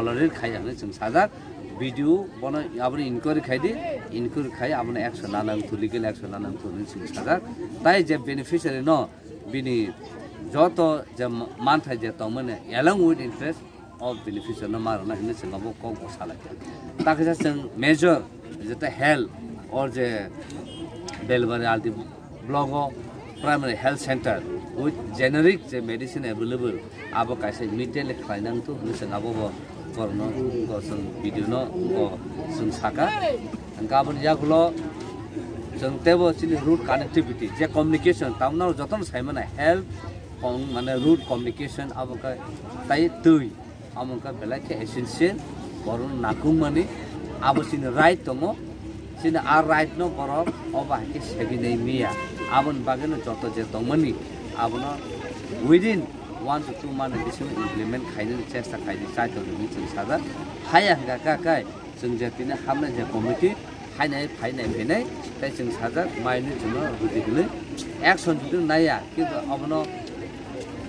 tolerate khaya ne chung sajak video bono aboni inquiry khaidi inquiry khai aboni action nanang thu legal action nanang thu chung sajak tai je beneficiary no bini joto je manthai je tongmane along with interest of beneficiary no marna hine chungabo ko salak takisa chung measure jeta health or je delivery alti blogo primary health center with generic je medicine available abo kaise immediately khainang tu hine abo korno ko sung video no ko sung saka angkabon yagulo sung tebo chini root connectivity je communication tamna joton saimana health mane root communication abo ka tai tui amka belake essential boron nakung mani abo chini right tongo chini ar right no borok oba ke seginei mia abon bageno joto je tongmani abono within 1 to 2 months additional implement खाइने चेष्टा खाइने चाहते हो नि chung साजा हाया का काय जों जेतिने हामना जे committee हाइनाय फाइनाय फेनाय ताइ जों साजा माइनि जुनो बुदिगले एक्सन जुदि नाया किन्तु अबनो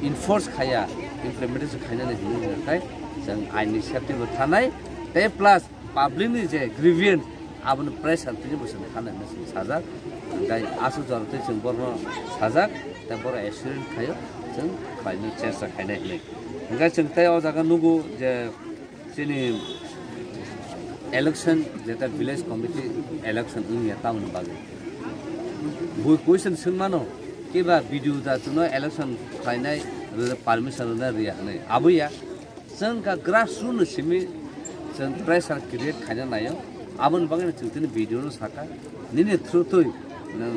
इनफोर्स खाया इम्प्लिमेन्टेसन खाइने हिनु थाय जों आइनि सेफ्टिबो थानाय ते प्लस पब्लिकनि जे ग्रीवियन आबनो प्रेसार तिनि बसन खानाय जों साजा गाय आसु जरते जों बरनो साजा ता बर एसुरेन्स खायो जों खाइनो चेष्टा खाइनाय हिनै ओंगा जों ताय अ जागा नुगु जे जोंनि इलेक्शन जेता विलेज कमिटि इलेक्शन उनिया टाउन बागै बुय क्वेश्चन सोंमानो केबा भिडियो दातुनो इलेक्शन खाइनाय परमिशन ना रिया नै आबैया जों का ग्रासरुट सिमि जों प्रेसार क्रिएट खाइना नायो आबन बागै जों तिनि भिडियो नो साका निनि थ्रु तुय नों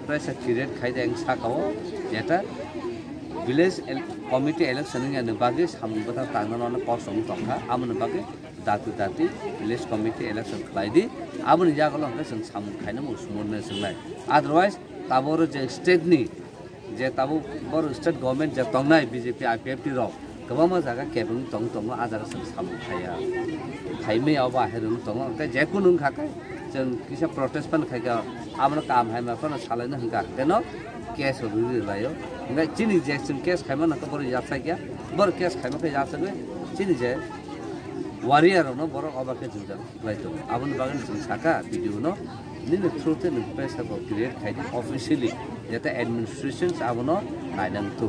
प्रेसार क्रिएट खाइदा एं साकाओ जेता विलेज कमिटि इलेक्शन नि बागै सामबता तांनानो पसं तंखा आमन बागै दातु दाति विलेज कमिटि इलेक्शन खाइदि आबन जागलो हंगा जों साम खाइनो मुसुमनो जोंलाय अदरवाइज ताबोर जे स्टेट नि जे ताबो बर स्टेट गभर्नमेन्ट जे तंनाय बीजेपी आईपीएफ रो गोबां जागा केबुं तंग तंग आजार जों साम खाया खाइमे आबा हेरु तंग ते जेकुनु खाकाय जों किसा प्रोटेस्ट पन खायगा आमन काम हायमा पन सालायनो हंगा देनो केस रुरि लायो हंगा चिनि जे जों केस खायमा न बर यासा गया बर केस खायमा के यासगै चिनि जे warrior no borok obake junjang laito abon bagan जों साका भिडियो no निने थ्रुते न प्रेसार को क्रिएट खाइदि ऑफिशियली जेता एडमिनिस्ट्रेशंस आबनो नायनांगतो